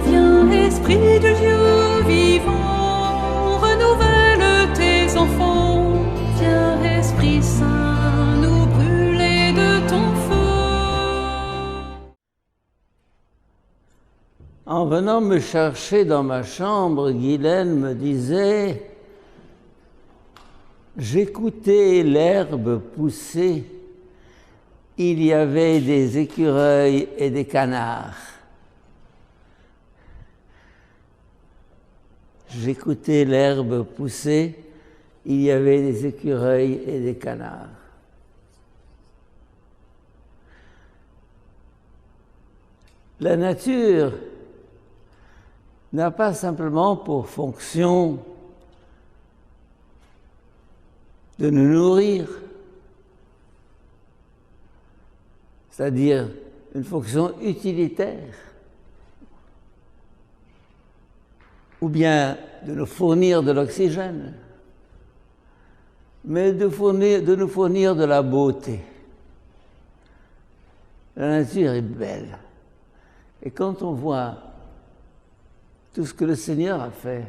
Viens, Esprit de Dieu vivant, renouvelle tes enfants. Viens, Esprit Saint, nous brûler de ton feu. En venant me chercher dans ma chambre, Guylaine me disait « J'écoutais l'herbe pousser, il y avait des écureuils et des canards. » J'écoutais l'herbe pousser, il y avait des écureuils et des canards. La nature n'a pas simplement pour fonction de nous nourrir, c'est-à-dire une fonction utilitaire, ou bien de nous fournir de l'oxygène, mais de nous fournir de la beauté. La nature est belle. Et quand on voit tout ce que le Seigneur a fait,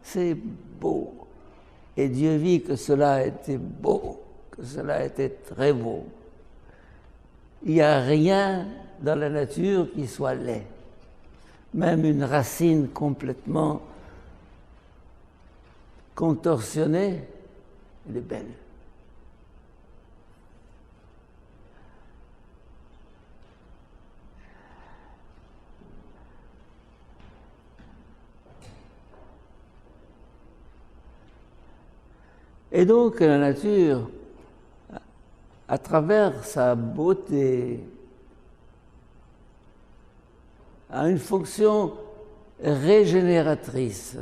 c'est beau. Et Dieu vit que cela était beau, que cela était très beau. Il n'y a rien dans la nature qui soit laid. Même une racine complètement contorsionnée, elle est belle. Et donc la nature, à travers sa beauté, a une fonction régénératrice.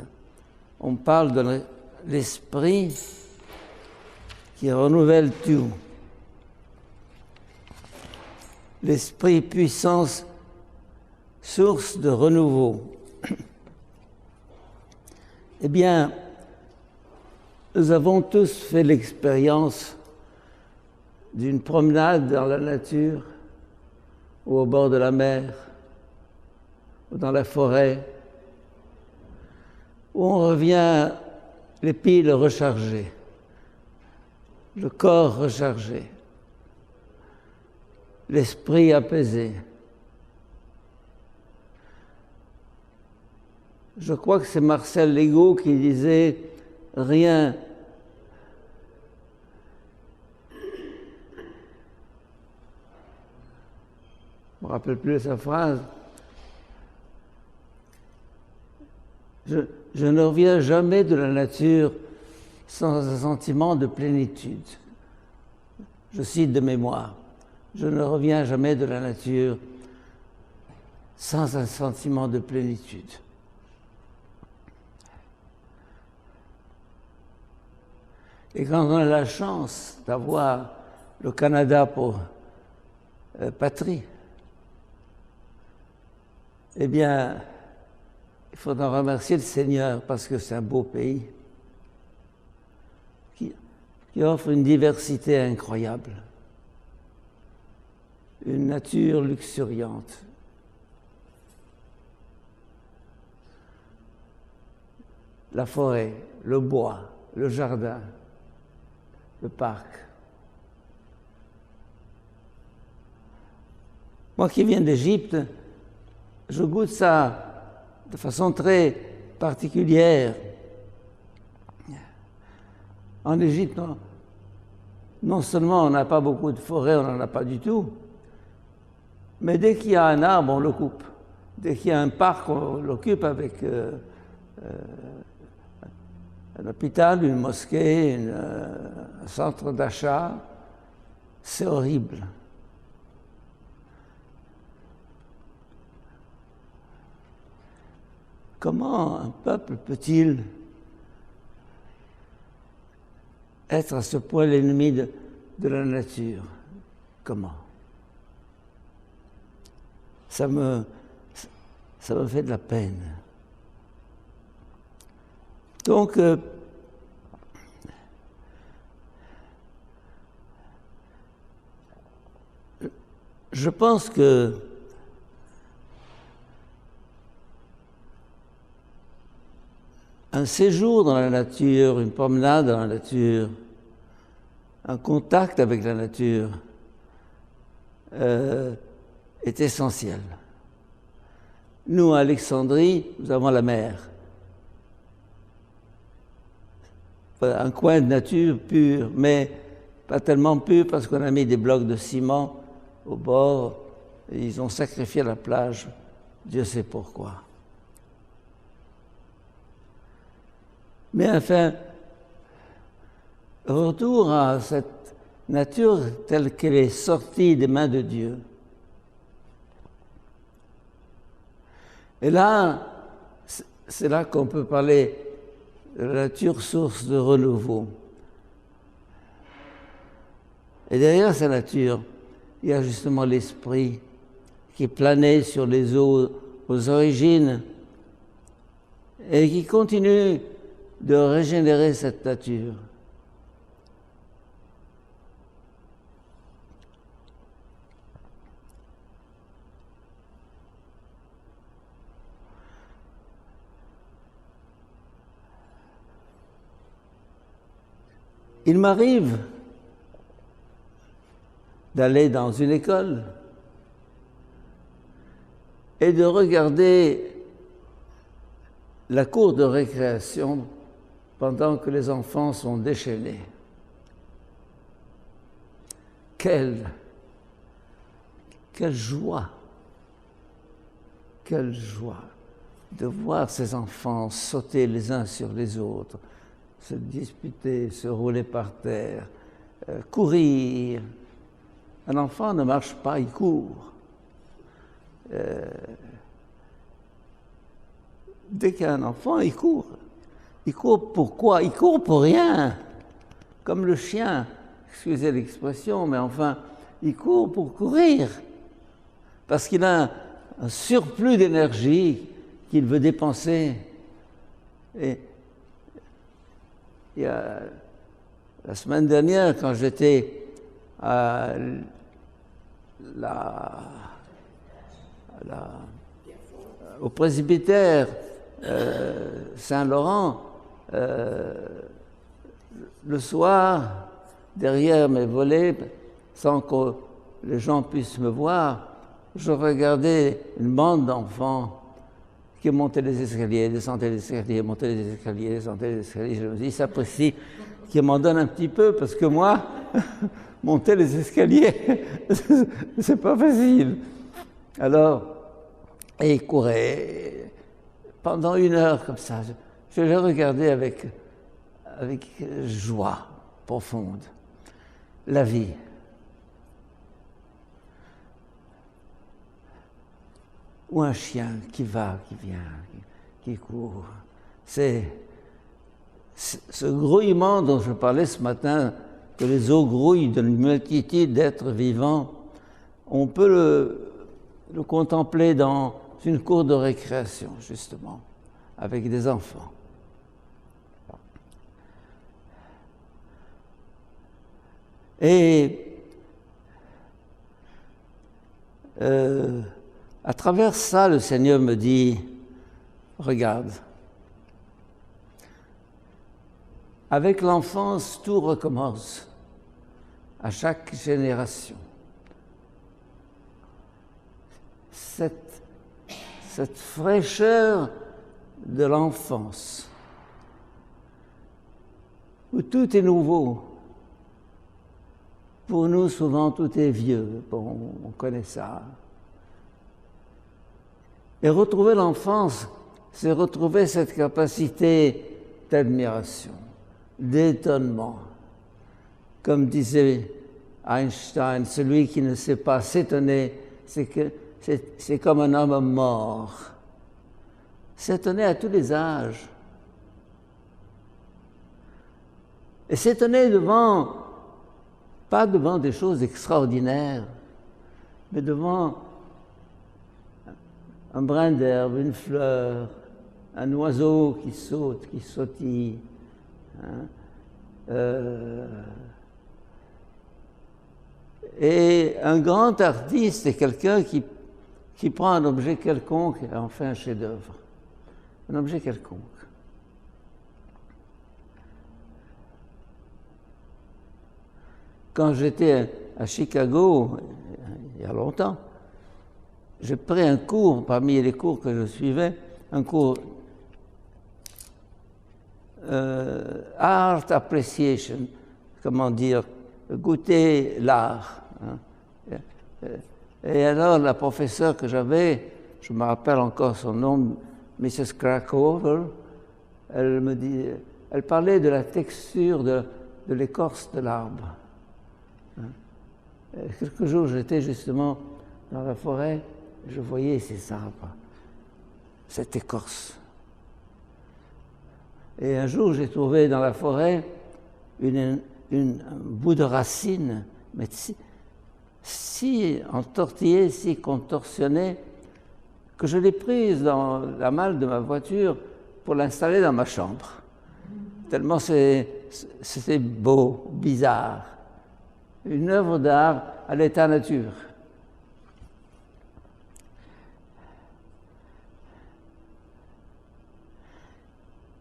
On parle de l'esprit qui renouvelle tout. L'esprit puissance, source de renouveau. Eh bien, nous avons tous fait l'expérience d'une promenade dans la nature ou au bord de la mer ou dans la forêt où on revient les piles rechargées, le corps rechargé, l'esprit apaisé. Je crois que c'est Marcel Legault qui disait « Rien je ne me rappelle plus de sa phrase. Je ne reviens jamais de la nature sans un sentiment de plénitude. Je cite de mémoire. Je ne reviens jamais de la nature sans un sentiment de plénitude. Et quand on a la chance d'avoir le Canada pour patrie, eh bien, il faudra remercier le Seigneur parce que c'est un beau pays qui offre une diversité incroyable, une nature luxuriante. La forêt, le bois, le jardin, le parc. Moi qui viens d'Égypte, je goûte ça de façon très particulière. En Égypte, non seulement on n'a pas beaucoup de forêts, on n'en a pas du tout, mais dès qu'il y a un arbre, on le coupe. Dès qu'il y a un parc, on l'occupe avec un hôpital, une mosquée, un centre d'achat. C'est horrible. Comment un peuple peut-il être à ce point l'ennemi de la nature? Comment? Ça me fait de la peine. Donc, je pense que un séjour dans la nature, une promenade dans la nature, un contact avec la nature est essentiel. Nous, à Alexandrie, nous avons la mer. Un coin de nature pur, mais pas tellement pur parce qu'on a mis des blocs de ciment au bord et ils ont sacrifié la plage. Dieu sait pourquoi. Mais enfin, retour à cette nature telle qu'elle est sortie des mains de Dieu. Et là, c'est là qu'on peut parler de la nature source de renouveau. Et derrière sa nature, il y a justement l'esprit qui planait sur les eaux aux origines et qui continue de régénérer cette nature. Il m'arrive d'aller dans une école et de regarder la cour de récréation pendant que les enfants sont déchaînés. Quelle joie de voir ces enfants sauter les uns sur les autres, se disputer, se rouler par terre, courir. Un enfant ne marche pas, il court. Dès qu'il y a un enfant, il court. Il court pourquoi? Il court pour rien. Comme le chien, excusez l'expression, mais enfin, il court pour courir. Parce qu'il a un surplus d'énergie qu'il veut dépenser. Et il y a, la semaine dernière, quand j'étais au presbytère Saint-Laurent, le soir, derrière mes volets, sans que les gens puissent me voir, je regardais une bande d'enfants qui montaient les escaliers, descendaient les escaliers, montaient les escaliers, descendaient les escaliers. Je me dis, ça apprécie qu'ils m'en donnent un petit peu, parce que moi, monter les escaliers, c'est pas facile. Alors, et ils couraient pendant 1 heure comme ça. Je les regardais avec joie profonde. La vie. Ou un chien qui va, qui vient, qui court. C'est ce grouillement dont je parlais ce matin, que les eaux grouillent d'une multitude d'êtres vivants, on peut le contempler dans une cour de récréation, justement, avec des enfants. Et à travers ça, le Seigneur me dit, regarde, avec l'enfance, tout recommence à chaque génération. Cette fraîcheur de l'enfance, où tout est nouveau. Pour nous, souvent, tout est vieux. Bon, on connaît ça. Et retrouver l'enfance, c'est retrouver cette capacité d'admiration, d'étonnement. Comme disait Einstein, celui qui ne sait pas s'étonner, c'est comme un homme mort. S'étonner à tous les âges. Et s'étonner pas devant des choses extraordinaires, mais devant un brin d'herbe, une fleur, un oiseau qui saute, qui sautille. Hein. Et un grand artiste est quelqu'un qui prend un objet quelconque et en fait un chef-d'œuvre. Un objet quelconque. Quand j'étais à Chicago, il y a longtemps, j'ai pris un cours, parmi les cours que je suivais, un cours Art Appreciation, comment dire, goûter l'art. Hein. Et alors la professeure que j'avais, je me rappelle encore son nom, Mrs. Krakover, elle parlait de la texture de l'écorce de l'arbre. Hein. Quelques jours, j'étais justement dans la forêt, je voyais ces arbres, cette écorce. Et un jour, j'ai trouvé dans la forêt un bout de racine, mais si entortillée, si contorsionnée, que je l'ai prise dans la malle de ma voiture pour l'installer dans ma chambre. Tellement c'était beau, bizarre. Une œuvre d'art à l'état nature.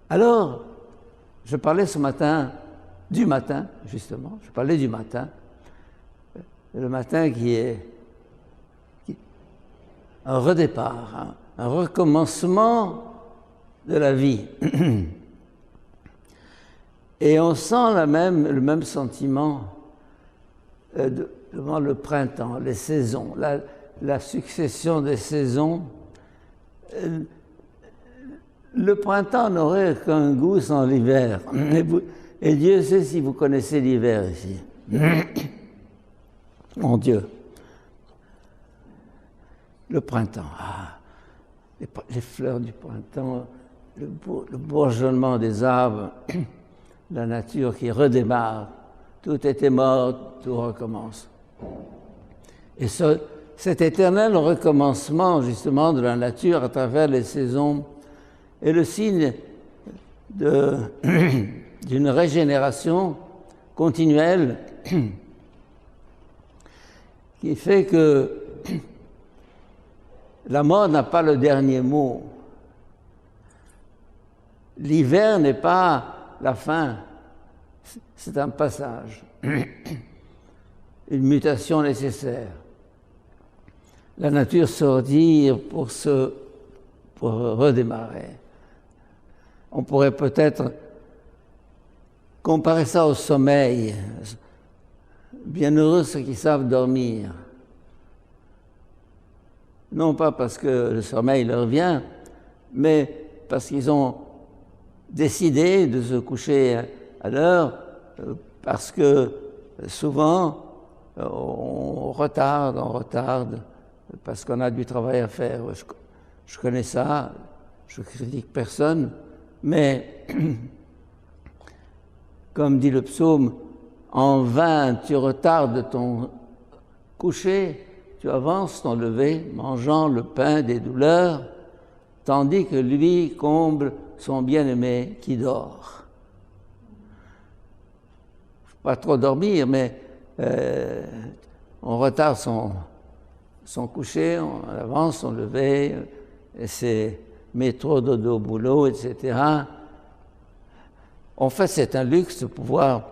Alors, je parlais ce matin, du matin, justement, je parlais du matin, le matin qui est un redépart, un recommencement de la vie. Et on sent le même sentiment devant le printemps, les saisons, la succession des saisons. Le printemps n'aurait qu'un goût sans l'hiver. Et Dieu sait si vous connaissez l'hiver ici. Mon Dieu. Le printemps. Les fleurs du printemps, le bourgeonnement des arbres, la nature qui redémarre. Tout était mort, tout recommence. Et cet éternel recommencement, justement, de la nature à travers les saisons, est le signe d'une régénération continuelle qui fait que la mort n'a pas le dernier mot. L'hiver n'est pas la fin, c'est un passage, une mutation nécessaire. La nature se retire pour redémarrer. On pourrait peut-être comparer ça au sommeil. Bienheureux ceux qui savent dormir. Non pas parce que le sommeil leur vient, mais parce qu'ils ont décidé de se coucher à l'heure, parce que souvent on retarde, parce qu'on a du travail à faire. Je connais ça, je critique personne, mais comme dit le psaume, en vain tu retardes ton coucher, tu avances ton lever, mangeant le pain des douleurs, tandis que lui comble son bien-aimé qui dort. Faut pas trop dormir, mais on retarde son coucher, on avance son lever, et c'est métro, dodo, boulot, etc. En fait, c'est un luxe de pouvoir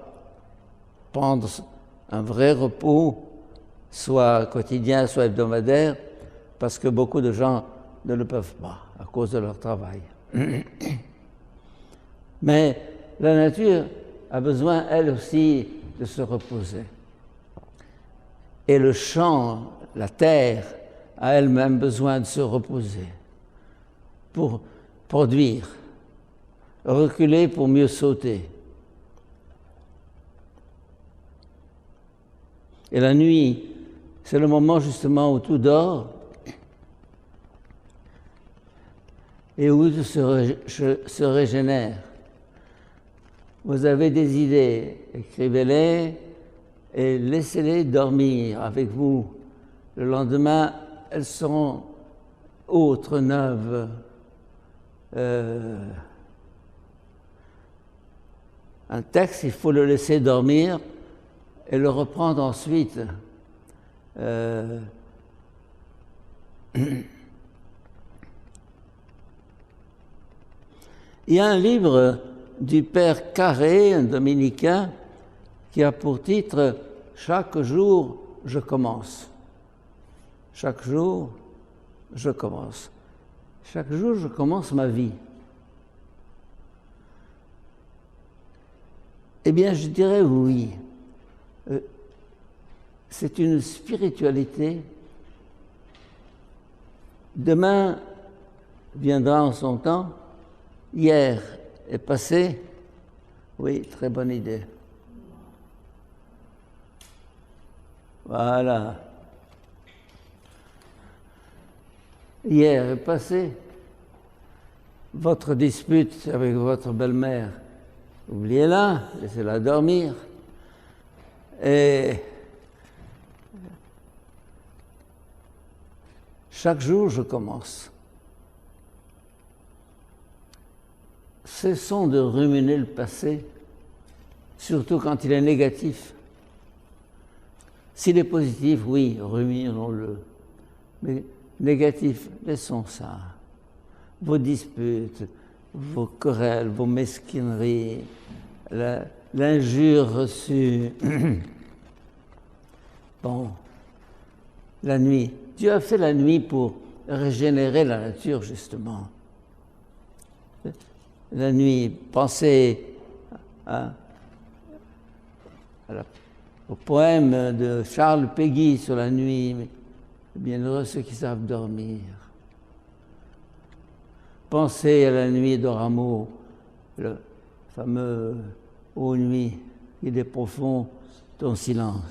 prendre un vrai repos, soit quotidien, soit hebdomadaire, parce que beaucoup de gens ne le peuvent pas à cause de leur travail. Mais la nature a besoin, elle aussi, de se reposer. Et le champ, la terre, a elle-même besoin de se reposer pour produire, reculer pour mieux sauter. Et la nuit, c'est le moment justement où tout dort et où tout se régénère. Vous avez des idées, écrivez-les et laissez-les dormir avec vous. Le, Le lendemain, elles seront autres, neuves. un texte, il faut le laisser dormir et le reprendre ensuite. Il y a un livre du père Carré, un dominicain, qui a pour titre « Chaque jour, je commence ». Chaque jour, je commence. Chaque jour, je commence ma vie. Eh bien, je dirais oui. C'est une spiritualité. Demain viendra en son temps. Hier est passé. Oui, très bonne idée. Voilà. Hier est passé. Votre dispute avec votre belle-mère, oubliez-la, laissez-la dormir. Et chaque jour, je commence. Cessons de ruminer le passé, surtout quand il est négatif. S'il est positif, oui, ruminons-le. Mais négatif, laissons ça. Vos disputes, vos querelles, vos mesquineries, l'injure reçue. Bon, la nuit. Dieu a fait la nuit pour régénérer la nature, justement. La nuit, pensez au poème de Charles Péguy sur la nuit. Bienheureux ceux qui savent dormir. Pensez à la nuit de Rameau, le fameux « Ô nuit, il est profond ton silence ».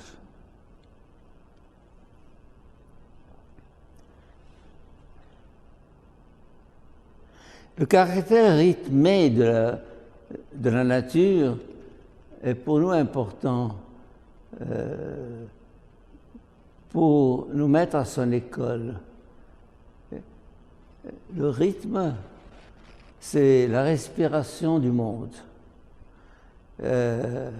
Le caractère rythmé de la nature est pour nous important pour nous mettre à son école. Le rythme, c'est la respiration du monde. La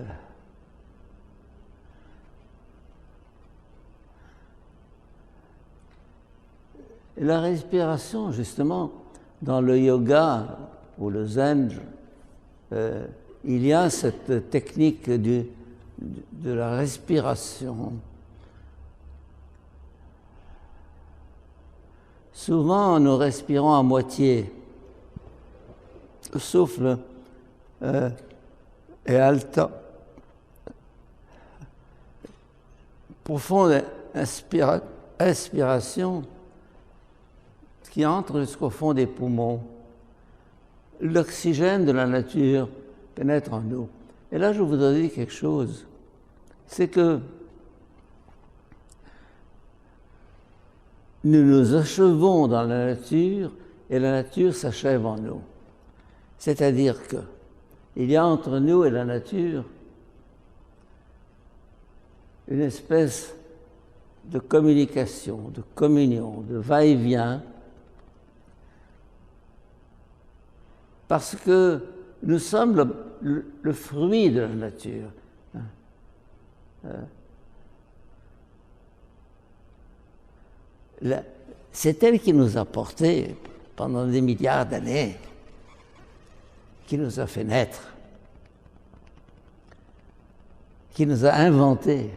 respiration, justement, dans le yoga ou le zen, il y a cette technique de la respiration. Souvent, nous respirons à moitié. Le souffle est haletant. Profonde inspiration qui entre jusqu'au fond des poumons. L'oxygène de la nature pénètre en nous. Et là, je voudrais dire quelque chose. C'est que nous nous achevons dans la nature et la nature s'achève en nous. C'est-à-dire qu'il y a entre nous et la nature une espèce de communication, de communion, de va-et-vient, parce que nous sommes le fruit de la nature. C'est elle qui nous a portés pendant des milliards d'années, qui nous a fait naître, qui nous a inventé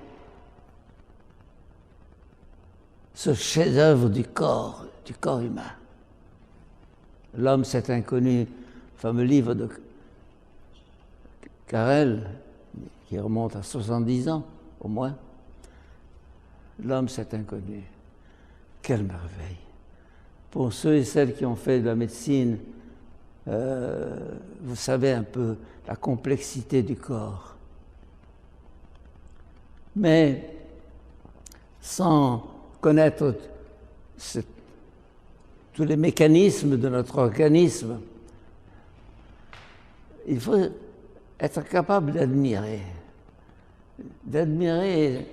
ce chef-d'œuvre du corps humain. L'homme, c'est inconnu, le fameux livre de Carrel, qui remonte à 70 ans au moins. L'homme, c'est inconnu. Quelle merveille! Pour ceux et celles qui ont fait de la médecine, vous savez un peu la complexité du corps. Mais sans connaître tous les mécanismes de notre organisme, il faut être capable d'admirer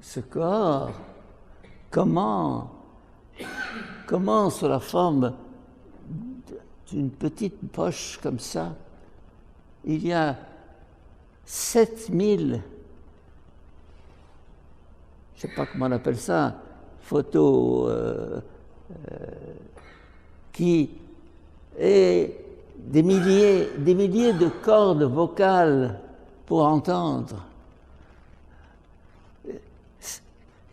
ce corps, comment sous la forme d'une petite poche comme ça, il y a 7000, je ne sais pas comment on appelle ça, photos qui est des milliers de cordes vocales pour entendre.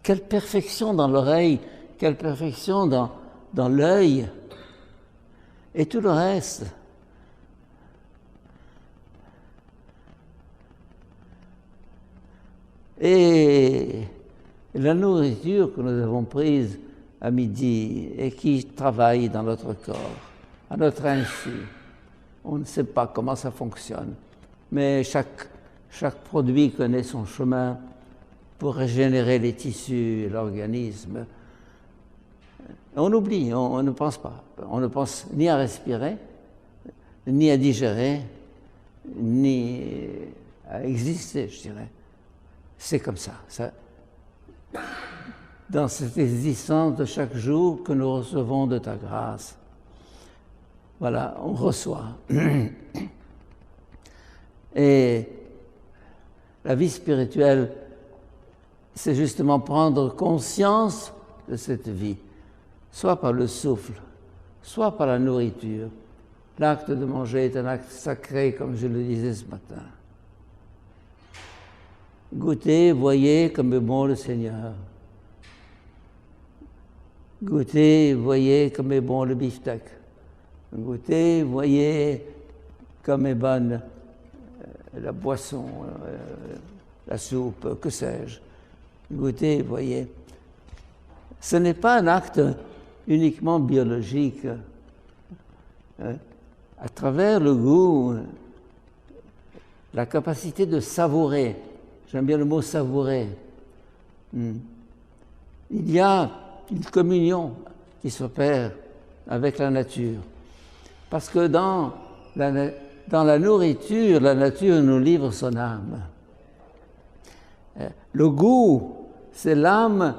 Quelle perfection dans l'oreille, quelle perfection dans l'œil, et tout le reste. Et la nourriture que nous avons prise à midi et qui travaille dans notre corps, à notre insu. On ne sait pas comment ça fonctionne, mais chaque produit connaît son chemin pour régénérer les tissus et l'organisme. On oublie, on ne pense pas. On ne pense ni à respirer, ni à digérer, ni à exister, je dirais. C'est comme ça. Dans cette existence de chaque jour que nous recevons de ta grâce. Voilà, on reçoit. Et la vie spirituelle, c'est justement prendre conscience de cette vie, soit par le souffle, soit par la nourriture. L'acte de manger est un acte sacré, comme je le disais ce matin. Goûtez, voyez comme est bon le Seigneur. Goûtez, voyez comme est bon le beefsteak. Goûtez, voyez comme est bonne la boisson, la soupe, que sais-je. Goûtez, voyez. Ce n'est pas un acte uniquement biologique. À travers le goût, la capacité de savourer, j'aime bien le mot savourer, il y a une communion qui s'opère avec la nature. Parce que dans la nourriture, la nature nous livre son âme. Le goût, c'est l'âme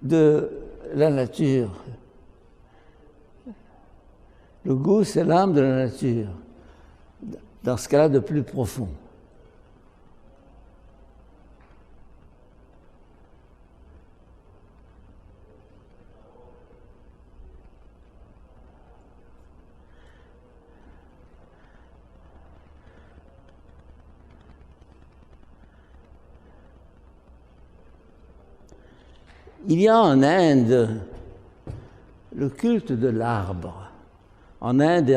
de la nature. Le goût, c'est l'âme de la nature, dans ce cas-là de plus profond. Il y a en Inde le culte de l'arbre. En Inde et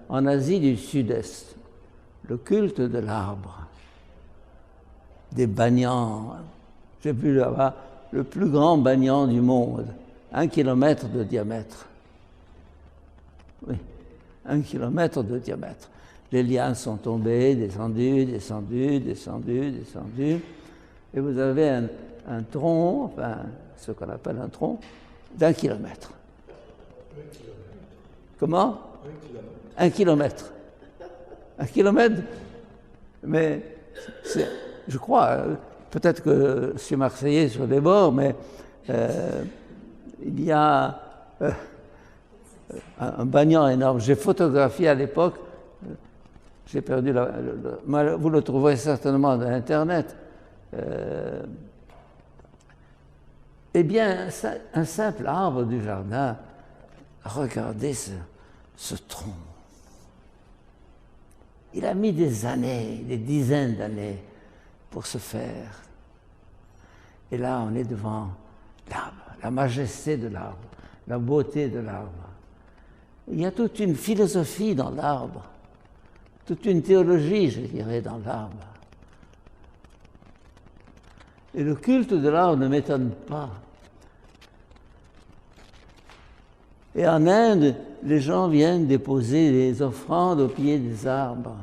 en Asie du Sud-Est, le culte de l'arbre. Des banyans. J'ai vu là-bas le plus grand banyan du monde, 1 kilomètre de diamètre. Oui, 1 kilomètre de diamètre. Les lianes sont tombées, descendues, et vous avez un tronc, enfin, ce qu'on appelle un tronc, d'1 kilomètre. Comment? 1 kilomètre. 1 kilomètre, mais je crois, peut-être que je suis marseillais sur les bords, mais il y a un banyan énorme. J'ai photographié à l'époque, j'ai perdu vous le trouverez certainement dans Internet. Eh bien, un simple arbre du jardin, regardez ce tronc. Il a mis des années, des dizaines d'années pour se faire. Et là, on est devant l'arbre, la majesté de l'arbre, la beauté de l'arbre. Il y a toute une philosophie dans l'arbre, toute une théologie, je dirais, dans l'arbre. Et le culte de l'arbre ne m'étonne pas. Et en Inde, les gens viennent déposer des offrandes au pied des arbres.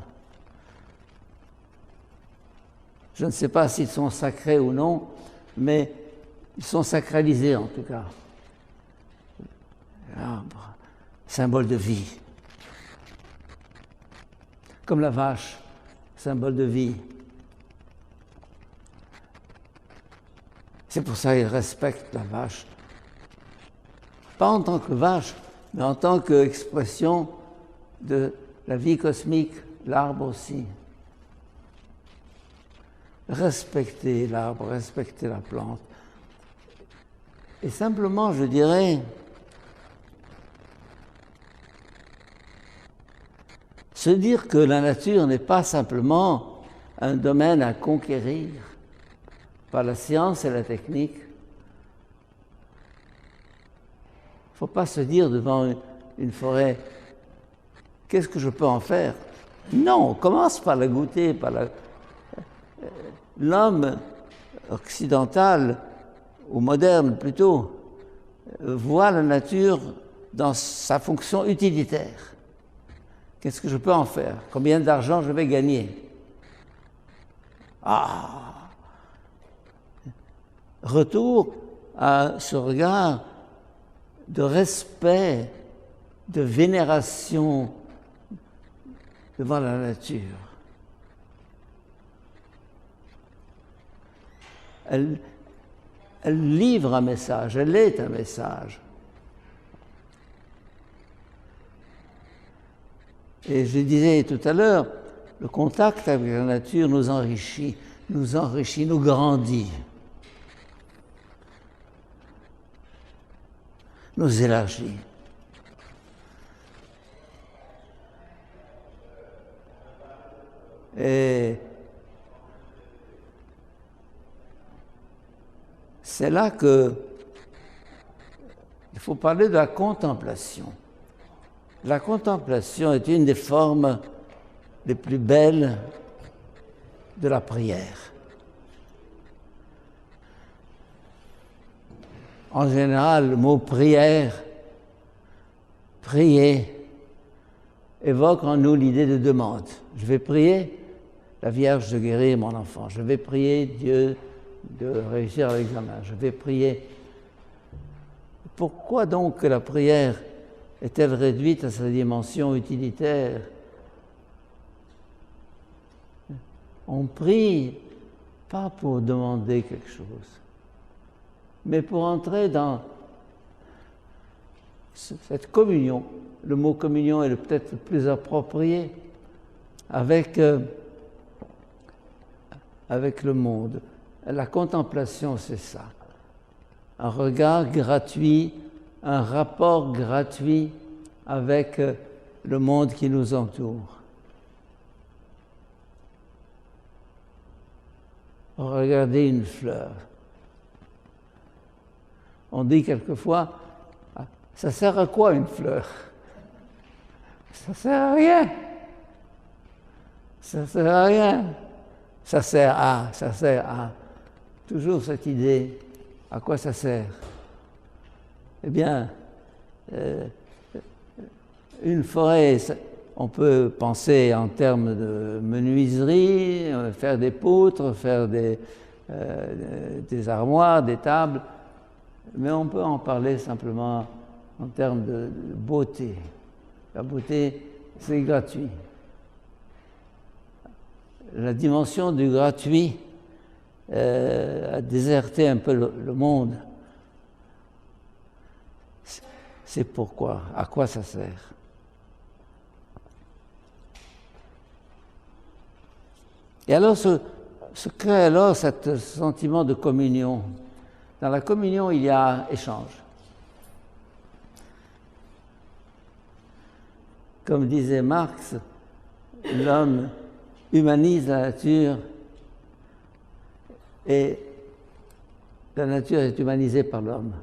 Je ne sais pas s'ils sont sacrés ou non, mais ils sont sacralisés en tout cas. L'arbre, symbole de vie. Comme la vache, symbole de vie. C'est pour ça qu'ils respectent la vache. Pas en tant que vache, mais en tant qu'expression de la vie cosmique, l'arbre aussi. Respecter l'arbre, respecter la plante. Et simplement, je dirais, se dire que la nature n'est pas simplement un domaine à conquérir par la science et la technique. Il ne faut pas se dire devant une forêt, qu'est-ce que je peux en faire? Non, on commence par la goûter, par la... L'homme occidental, ou moderne plutôt, voit la nature dans sa fonction utilitaire. Qu'est-ce que je peux en faire? Combien d'argent je vais gagner? Ah! Retour à ce regard de respect, de vénération devant la nature. Elle livre un message, elle est un message. Et je disais tout à l'heure, le contact avec la nature nous enrichit, nous grandit, nous élargit. Et c'est là qu'il faut parler de la contemplation. La contemplation est une des formes les plus belles de la prière. En général, le mot prière, prier, évoque en nous l'idée de demande. Je vais prier la Vierge de guérir mon enfant. Je vais prier Dieu de réussir à l'examen. Je vais prier. Pourquoi donc la prière est-elle réduite à sa dimension utilitaire? On prie pas pour demander quelque chose, mais pour entrer dans cette communion. Le mot communion est peut-être le plus approprié avec le monde. La contemplation, c'est ça. Un regard gratuit, un rapport gratuit avec le monde qui nous entoure. Regardez une fleur. On dit quelquefois, ça sert à quoi une fleur? Ça sert à rien. Ça sert à rien. Ça sert à. Toujours cette idée, à quoi ça sert? Eh bien, une forêt, on peut penser en termes de menuiserie, faire des poutres, faire des armoires, des tables, mais on peut en parler simplement en termes de beauté. La beauté, c'est gratuit. La dimension du gratuit a déserté un peu le monde. C'est pourquoi, à quoi ça sert? Et alors se crée alors ce sentiment de communion. Dans la communion, il y a échange. Comme disait Marx, l'homme humanise la nature et la nature est humanisée par l'homme.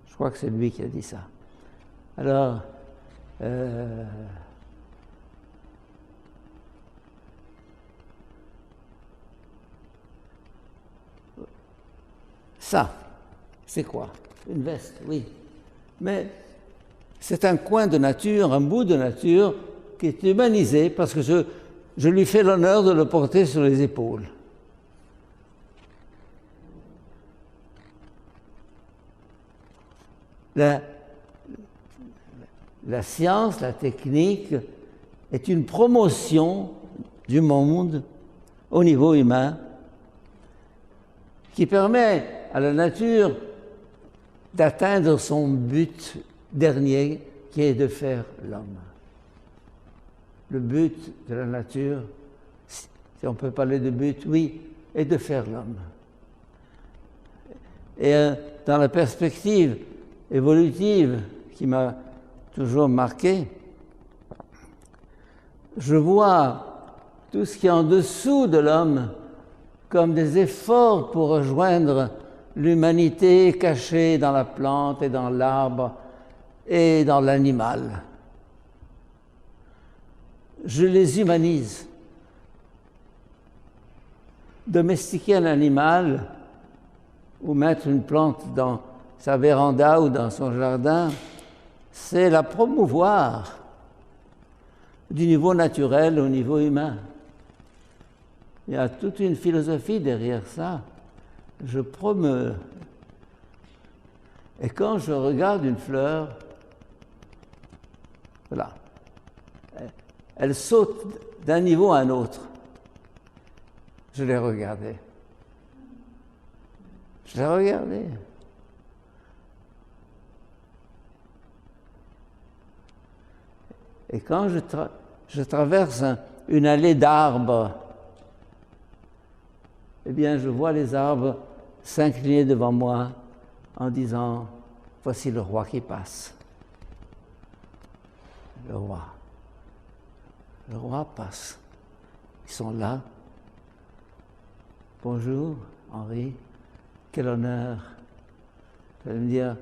Je crois que c'est lui qui a dit ça. Alors, ça, c'est quoi? Une veste, oui. Mais c'est un coin de nature, un bout de nature qui est humanisé parce que je lui fais l'honneur de le porter sur les épaules. La science, la technique est une promotion du monde au niveau humain qui permet à la nature d'atteindre son but dernier, qui est de faire l'homme. Le but de la nature, si on peut parler de but, oui, est de faire l'homme. Et dans la perspective évolutive qui m'a toujours marqué, je vois tout ce qui est en dessous de l'homme comme des efforts pour rejoindre l'humanité cachée dans la plante et dans l'arbre et dans l'animal. Je les humanise. Domestiquer un animal ou mettre une plante dans sa véranda ou dans son jardin, c'est la promouvoir du niveau naturel au niveau humain. Il y a toute une philosophie derrière ça. Je promeux. Et quand je regarde une fleur, voilà, elle saute d'un niveau à un autre. Je l'ai regardée. Je l'ai regardée. Et quand je traverse une allée d'arbres, eh bien, je vois les arbres s'incliner devant moi en disant « Voici le roi qui passe. » Le roi. Le roi passe. Ils sont là. Bonjour, Henri. Quel honneur. Vous allez me dire,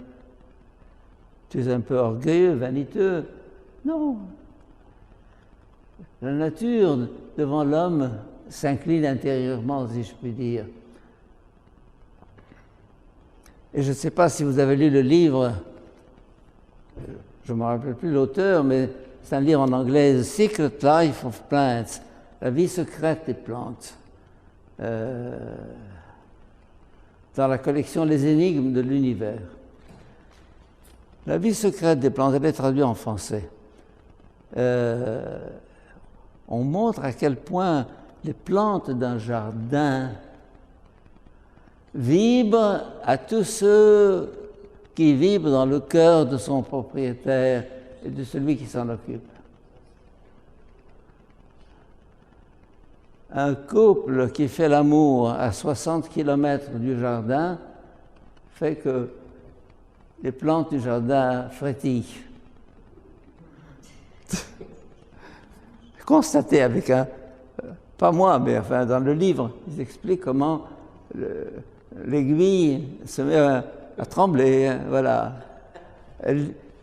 tu es un peu orgueilleux, vaniteux. Non. La nature, devant l'homme, s'incline intérieurement, si je puis dire. Et je ne sais pas si vous avez lu le livre, je ne me rappelle plus l'auteur, mais c'est un livre en anglais, The Secret Life of Plants, la vie secrète des plantes, dans la collection Les énigmes de l'univers. La vie secrète des plantes, elle est traduite en français. On montre à quel point les plantes d'un jardin vibrent à tous ceux qui vibrent dans le cœur de son propriétaire et de celui qui s'en occupe. Un couple qui fait l'amour à 60 km du jardin fait que les plantes du jardin frétillent. Constaté avec un... Pas moi, mais enfin dans le livre, ils expliquent comment l'aiguille se met à trembler, hein, voilà.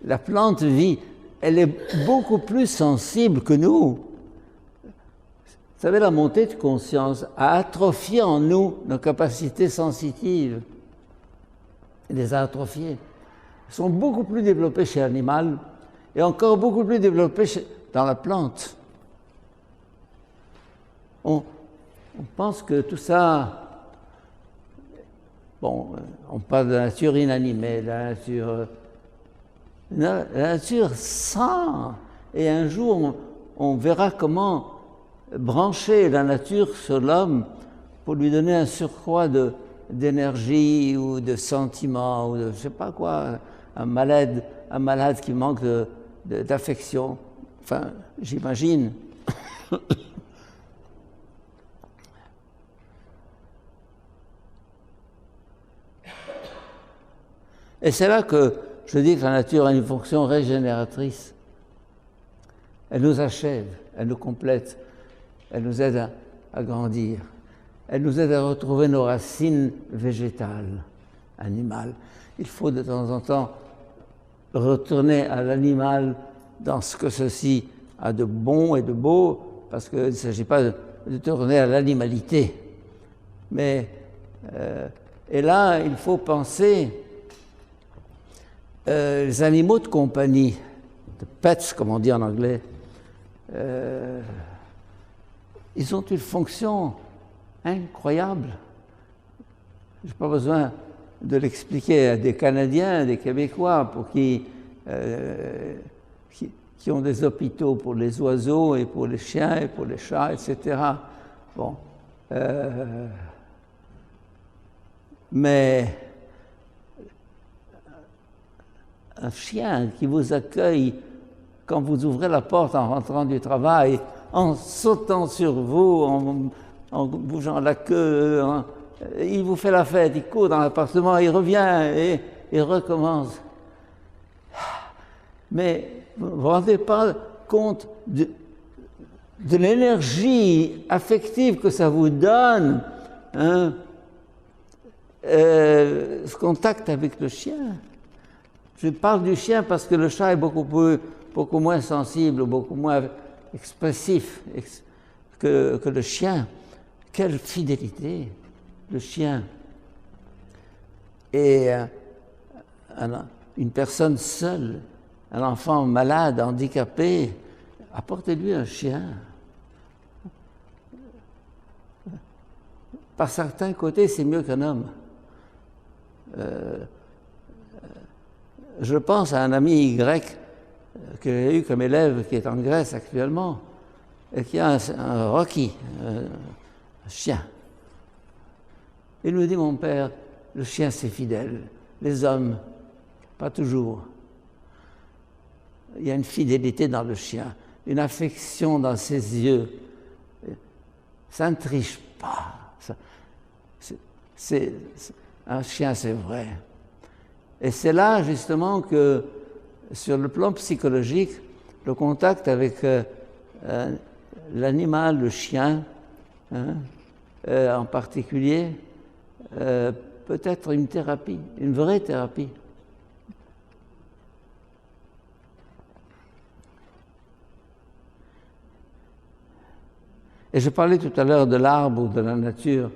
La plante vit, elle est beaucoup plus sensible que nous. Vous savez, la montée de conscience a atrophié en nous nos capacités sensitives. Elle les a atrophiées. Elles sont beaucoup plus développées chez l'animal et encore beaucoup plus développées dans la plante. On pense que tout ça, bon, on parle de la nature inanimée, la nature sent, et un jour on verra comment brancher la nature sur l'homme pour lui donner un surcroît d'énergie ou de sentiments ou de je ne sais pas quoi, un malade qui manque d'affection, enfin j'imagine. Et c'est là que je dis que la nature a une fonction régénératrice. Elle nous achève, elle nous complète, elle nous aide à grandir. Elle nous aide à retrouver nos racines végétales, animales. Il faut de temps en temps retourner à l'animal dans ce que ceci a de bon et de beau, parce qu'il ne s'agit pas de tourner à l'animalité. Mais, et là, il faut penser les animaux de compagnie, de pets comme on dit en anglais, ils ont une fonction incroyable. Je n'ai pas besoin de l'expliquer à des Canadiens, des Québécois, pour qui ont des hôpitaux pour les oiseaux et pour les chiens et pour les chats, etc. Bon, mais un chien qui vous accueille quand vous ouvrez la porte en rentrant du travail, en sautant sur vous, en bougeant la queue, il vous fait la fête, il court dans l'appartement, il revient et il recommence. Mais vous ne vous rendez pas compte de l'énergie affective que ça vous donne, hein, ce contact avec le chien. Je parle du chien parce que le chat est beaucoup moins sensible, beaucoup moins expressif que le chien. Quelle fidélité, le chien. Et une personne seule, un enfant malade, handicapé, apportez-lui un chien. Par certains côtés, c'est mieux qu'un homme. Je pense à un ami grec que j'ai eu comme élève qui est en Grèce actuellement et qui a un Rocky, un chien. Il nous dit, mon père, le chien c'est fidèle, les hommes, pas toujours. Il y a une fidélité dans le chien, une affection dans ses yeux. Ça ne triche pas. Un chien, c'est vrai. Et c'est là, justement, que, sur le plan psychologique, le contact avec l'animal, le chien, hein, en particulier, peut être une thérapie, une vraie thérapie. Et je parlais tout à l'heure de l'arbre ou de la nature.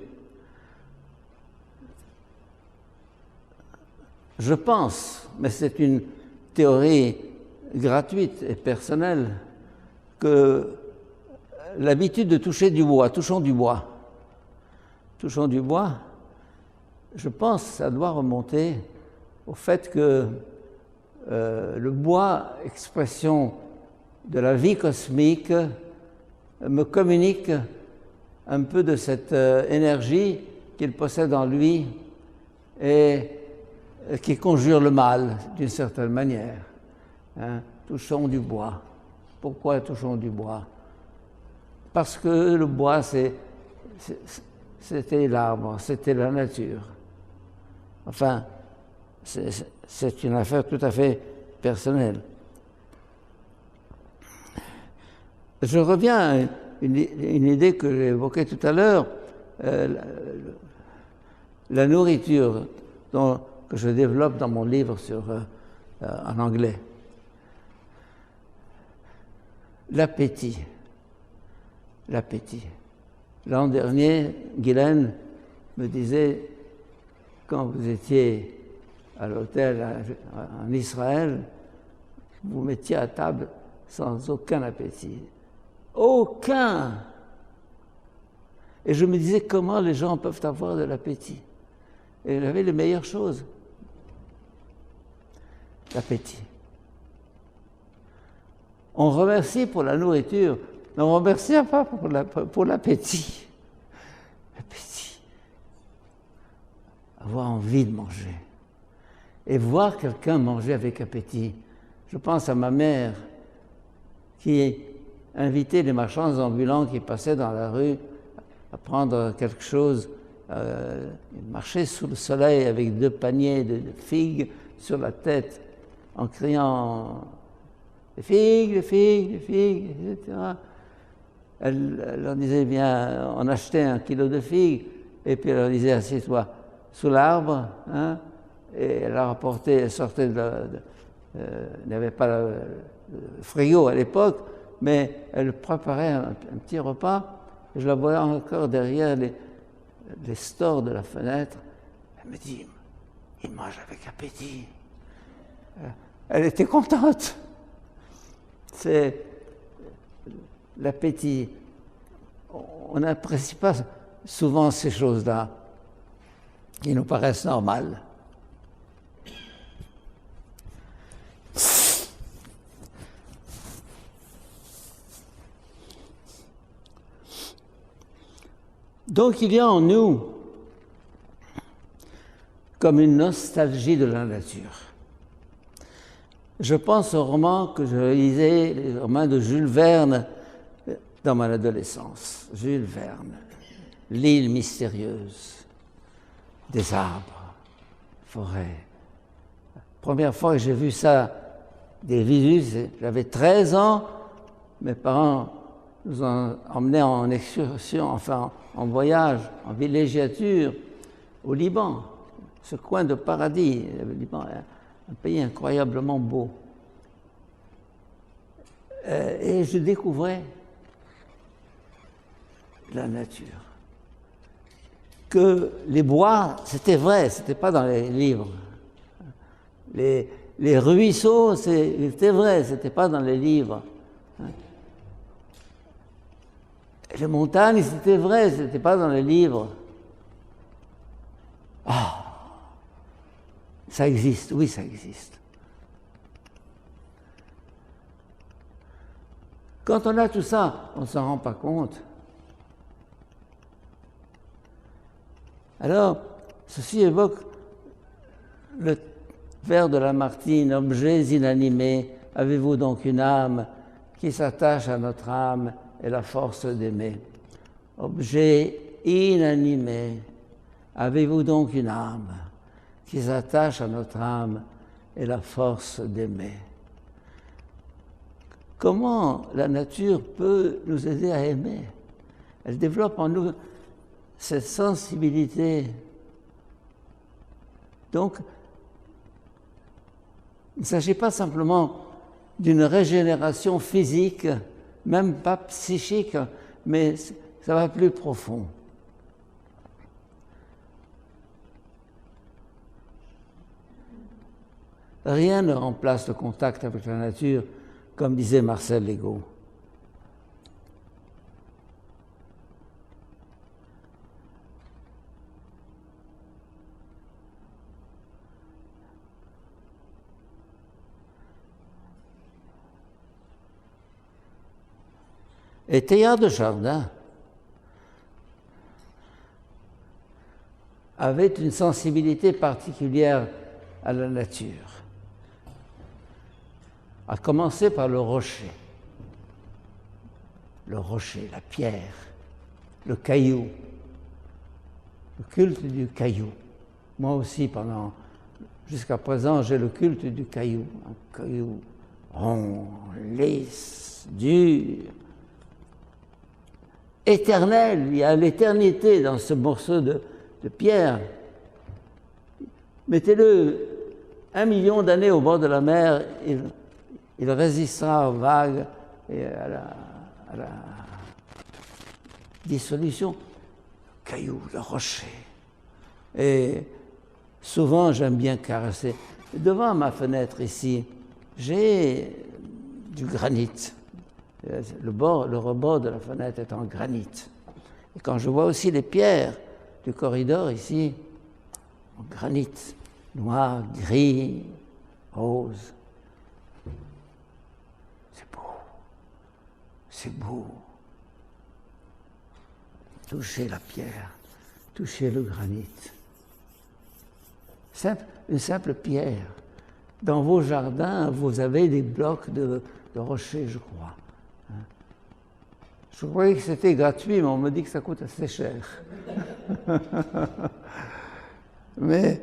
Je pense, mais c'est une théorie gratuite et personnelle, que l'habitude de toucher du bois, touchons du bois, je pense que ça doit remonter au fait que le bois, expression de la vie cosmique, me communique un peu de cette énergie qu'il possède en lui et qui conjure le mal d'une certaine manière. Hein? Touchons du bois. Pourquoi touchons du bois? Parce que le bois, c'était l'arbre, c'était la nature. Enfin, c'est une affaire tout à fait personnelle. Je reviens à une idée que j'ai évoquée tout à l'heure, la nourriture que je développe dans mon livre en anglais. L'appétit. L'an dernier, Guylaine me disait, quand vous étiez à l'hôtel en Israël, vous mettiez à table sans aucun appétit. Aucun! Et je me disais, comment les gens peuvent avoir de l'appétit? Et j'avais les meilleures choses. L'appétit. On remercie pour la nourriture, mais on ne remercie pas pour l'appétit. L'appétit. Avoir envie de manger. Et voir quelqu'un manger avec appétit. Je pense à ma mère qui invitait les marchands ambulants qui passaient dans la rue à prendre quelque chose. Il marchait sous le soleil avec 2 paniers de figues sur la tête en criant « les figues, les figues, les figues », etc. Elle leur disait « bien, on achetait 1 kilo de figues » et puis elle leur disait « assieds-toi sous l'arbre hein, ». Et elle leur apportait, elle sortait il n'y avait pas le frigo à l'époque, mais elle préparait un petit repas. Et je la voyais encore derrière les stores de la fenêtre. Elle me dit, il mange avec appétit. Elle était contente. C'est l'appétit. On n'apprécie pas souvent ces choses-là qui nous paraissent normales. Donc il y a en nous comme une nostalgie de la nature. Je pense aux romans que je lisais, les romans de Jules Verne dans mon adolescence. Jules Verne, l'île mystérieuse, des arbres, forêts. Première fois que j'ai vu ça, des visus, j'avais 13 ans, mes parents nous ont emmenés en excursion, enfin en voyage, en villégiature au Liban, ce coin de paradis. Le Liban est un pays incroyablement beau. Et je découvrais la nature. Que les bois, c'était vrai, c'était pas dans les livres. Les ruisseaux, c'était vrai, c'était pas dans les livres. Les montagnes, c'était vrai, c'était pas dans les livres. Ah, ça existe, oui, ça existe. Quand on a tout ça, on ne s'en rend pas compte. Alors, ceci évoque le vers de Lamartine, objets inanimés, avez-vous donc une âme qui s'attache à notre âme et la force d'aimer? Objets inanimés, avez-vous donc une âme qui s'attache à notre âme et la force d'aimer? Comment la nature peut nous aider à aimer? Elle développe en nous cette sensibilité. Donc, il ne s'agit pas simplement d'une régénération physique, même pas psychique, mais ça va plus profond. Rien ne remplace le contact avec la nature, comme disait Marcel Legault. Et Teilhard de Chardin avait une sensibilité particulière à la nature, à commencer par le rocher, la pierre, le caillou, le culte du caillou. Moi aussi, jusqu'à présent, j'ai le culte du caillou, un caillou rond, lisse, dur, éternel. Il y a l'éternité dans ce morceau de pierre. Mettez-le 1 million d'années au bord de la mer, il résistera aux vagues et à la dissolution. Le caillou, le rocher. Et souvent, j'aime bien caresser. Devant ma fenêtre ici, j'ai du granit. Le rebord de la fenêtre est en granit. Et quand je vois aussi les pierres du corridor ici, en granit, noir, gris, rose, c'est beau. C'est beau. Touchez la pierre, touchez le granit. Une simple pierre. Dans vos jardins, vous avez des blocs de rochers, je crois. Je croyais que c'était gratuit, mais on me dit que ça coûte assez cher. Mais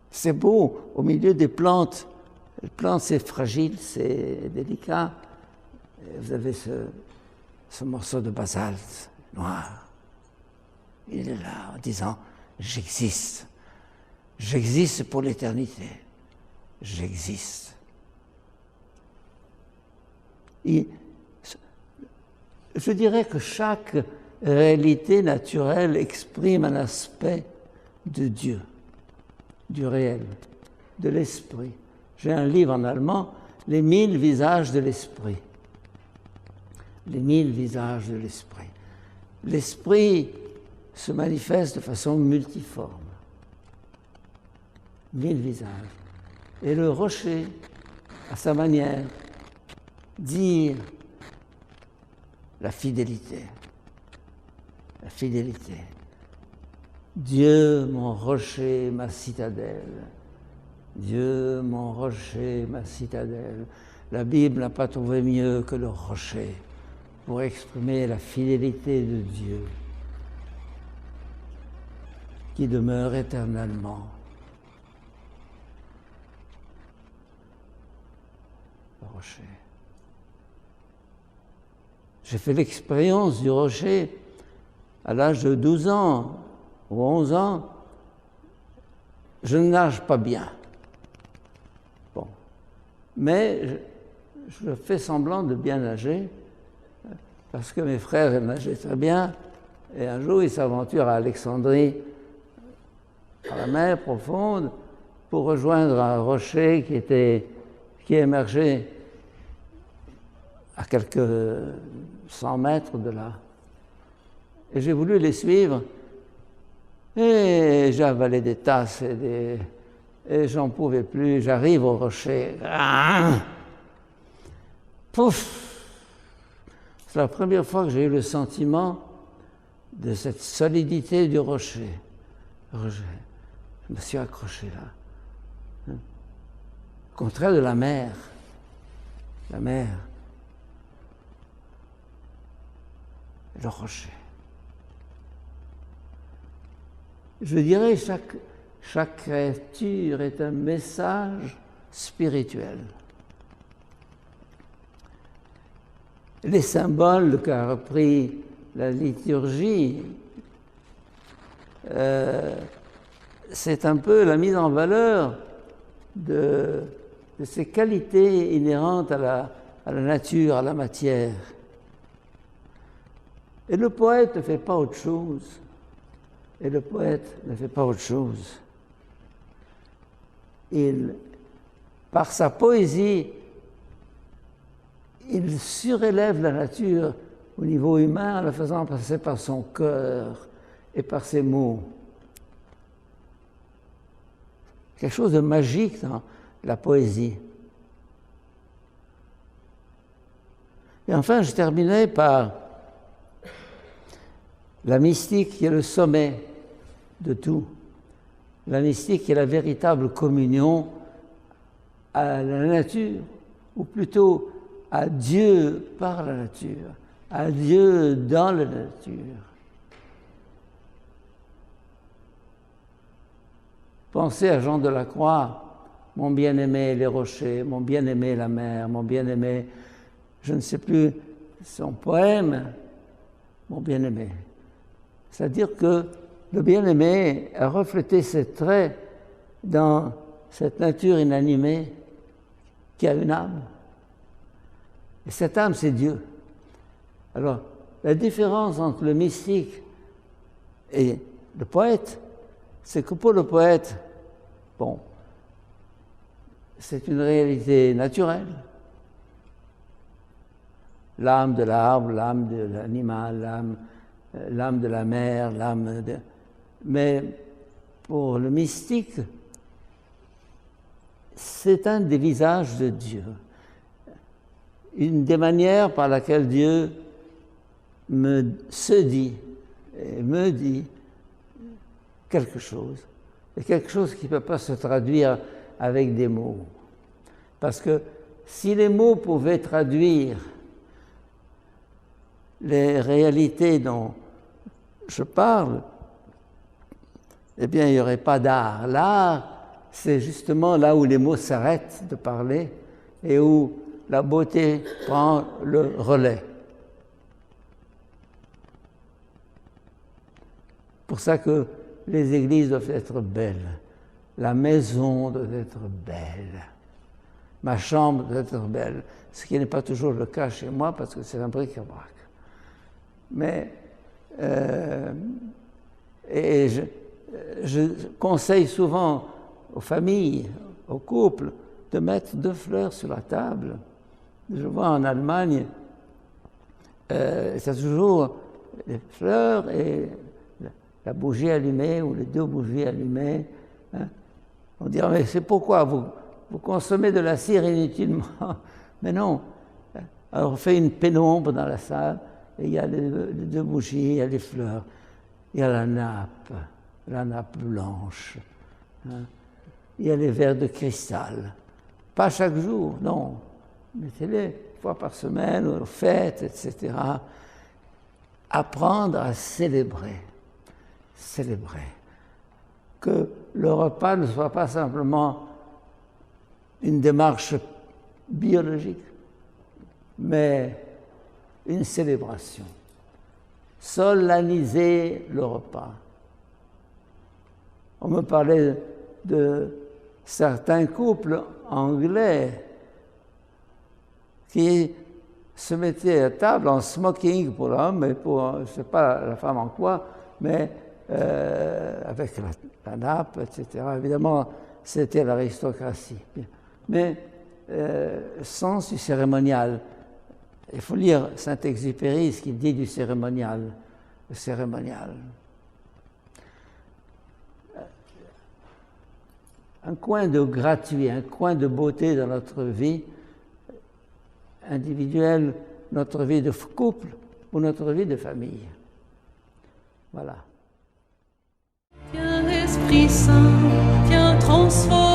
c'est beau, au milieu des plantes. Les plantes, c'est fragile, c'est délicat. Et vous avez ce morceau de basalte noir. Il est là en disant « J'existe. J'existe pour l'éternité. J'existe. » Je dirais que chaque réalité naturelle exprime un aspect de Dieu, du réel, de l'esprit. J'ai un livre en allemand, Les 1000 visages de l'esprit. Les 1000 visages de l'esprit. L'esprit se manifeste de façon multiforme. 1000 visages. Et le rocher, à sa manière, dire la fidélité. La fidélité. Dieu, mon rocher, ma citadelle, Dieu, mon rocher, ma citadelle. La Bible n'a pas trouvé mieux que le rocher pour exprimer la fidélité de Dieu qui demeure éternellement. Le rocher. J'ai fait l'expérience du rocher à l'âge de 12 ans ou 11 ans. Je ne nage pas bien. Bon. Mais je fais semblant de bien nager parce que mes frères nageaient très bien. Et un jour, ils s'aventurent à Alexandrie, à la mer profonde, pour rejoindre un rocher qui émergeait à quelques 100 mètres de là. Et j'ai voulu les suivre, et j'ai avalé des tasses et j'en pouvais plus. J'arrive au rocher. Pouf! C'est la première fois que j'ai eu le sentiment de cette solidité du rocher. Je me suis accroché là. Au contraire de la mer. La mer. Le rocher. Je dirais que chaque créature est un message spirituel. Les symboles qu'a repris la liturgie, c'est un peu la mise en valeur de ces qualités inhérentes à la nature, à la matière. Et le poète ne fait pas autre chose. Et le poète ne fait pas autre chose. Par sa poésie, il surélève la nature au niveau humain en la faisant passer par son cœur et par ses mots. Quelque chose de magique dans la poésie. Et enfin, je terminais par la mystique qui est le sommet de tout. La mystique qui est la véritable communion à la nature, ou plutôt à Dieu par la nature, à Dieu dans la nature. Pensez à Jean de la Croix, mon bien-aimé les rochers, mon bien-aimé la mer, mon bien-aimé, je ne sais plus son poème, mon bien-aimé. C'est-à-dire que le bien-aimé a reflété ses traits dans cette nature inanimée qui a une âme. Et cette âme, c'est Dieu. Alors, la différence entre le mystique et le poète, c'est que pour le poète, bon, c'est une réalité naturelle. L'âme de l'arbre, l'âme de l'animal, l'âme de la mer, Mais pour le mystique, c'est un des visages de Dieu. Une des manières par laquelle Dieu me dit quelque chose. Et quelque chose qui ne peut pas se traduire avec des mots. Parce que si les mots pouvaient traduire les réalités dont je parle, eh bien, il n'y aurait pas d'art. L'art, c'est justement là où les mots s'arrêtent de parler et où la beauté prend le relais. C'est pour ça que les églises doivent être belles. La maison doit être belle. Ma chambre doit être belle. Ce qui n'est pas toujours le cas chez moi parce que c'est un bric-à-brac. Mais je conseille souvent aux familles, aux couples, de mettre 2 fleurs sur la table. Je vois en Allemagne, c'est toujours les fleurs et la bougie allumée ou les 2 bougies allumées. Hein. On dirait, mais c'est pourquoi vous consommez de la cire inutilement. Mais non. Alors on fait une pénombre dans la salle, et il y a les 2 bougies, il y a les fleurs, il y a la nappe blanche. Hein. il y a les verres de cristal. Pas chaque jour, non. Mettez-les une fois par semaine, aux fêtes, etc. Apprendre à célébrer. Célébrer. Que le repas ne soit pas simplement une démarche biologique, mais une célébration. Solennaliser le repas. On me parlait de certains couples anglais qui se mettaient à table en smoking pour l'homme et pour, je ne sais pas la femme en quoi, mais avec la nappe, etc. Évidemment, c'était l'aristocratie. Mais sens du cérémonial. Il faut lire Saint-Exupéry, ce qu'il dit du cérémonial. Le cérémonial. Un coin de gratuit, un coin de beauté dans notre vie individuelle, notre vie de couple ou notre vie de famille. Voilà. Viens Esprit Saint, viens transformer.